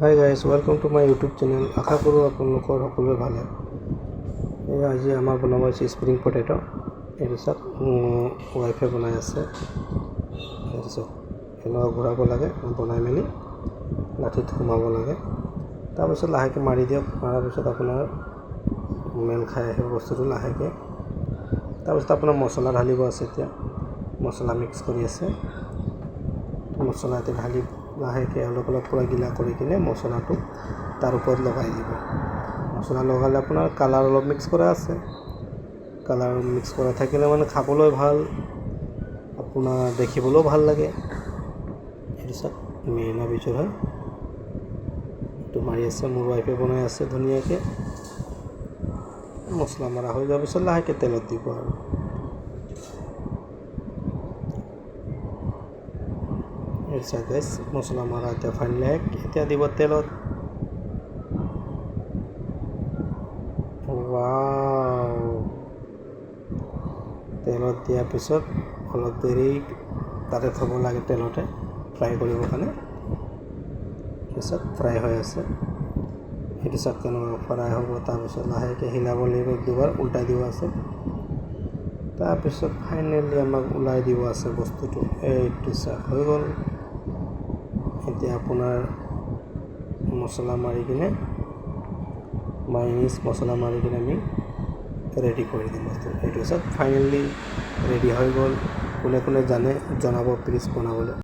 High guys, welcome to my YouTube channel. আশা কৰোঁ আপোনালোকৰ সকলোৰে ভালে। আজি আমাৰ বনাব হৈছে স্প্ৰিং পটেটো। এইটো চাওক, ৱাইফে বনাই আছে। এইটো চাওক, এনেকুৱা ঘূৰাব লাগে, বনাই মেলি লাঠিত সোমাব লাগে। তাৰপিছত লাহেকৈ মাৰি দিয়ক। মৰাৰ পিছত আপোনাৰ মেল খাই আহিব বস্তুটো লাহেকৈ। তাৰপিছত আপোনাৰ মছলা ঢালিব আছে। এতিয়া মছলা মিক্স কৰি আছে। মছলা এতিয়া ঢালি লাহেকৈ অলপ পূৰা গিলা কৰি কিনে মছলাটো তাৰ ওপৰত লগাই দিব। মছলা লগালে আপোনাৰ কালাৰ অলপ মিক্স কৰা আছে। কালাৰ মিক্স কৰা থাকিলে মানে খাবলৈ ভাল, আপোনাৰ দেখিবলৈও ভাল লাগে। এইটো চাওক, মেইনৰ পিছত হয় এইটো মাৰি আছে। মোৰ ৱাইফে বনাই আছে ধুনীয়াকৈ। মছলা মৰা হৈ যোৱাৰ পিছত লাহেকৈ তেলত দিব আৰু গাইজ, মছলা মৰা এতিয়া ফাইনেলি এতিয়া দিব তেলত। তেলত দিয়াৰ পিছত অলপ দেৰি তাতে থ'ব লাগে, তেলতে ফ্ৰাই কৰিবৰ কাৰণে। পিছত ফ্ৰাই হৈ আছে। সেইটো চাওক কেনেকুৱা ফ্ৰাই হ'ব। তাৰপিছত লাহেকৈ হিলাব লাগিব, দুবাৰ উল্টাই দিব আছে। তাৰপিছত ফাইনেলি আমাক ওলাই দিব আছে বস্তুটো। এইটো চাওক হৈ গ'ল। এতিয়া আপোনাৰ মছলা মাৰি কিনে মাইনিজ মছলা মাৰি কিনে আমি ৰেডি কৰি দিম বস্তু। এইটো চাওক ফাইনেলি ৰেডি হৈ গ'ল। কোনে কোনে জানে জনাব প্লিজ বনাবলৈ।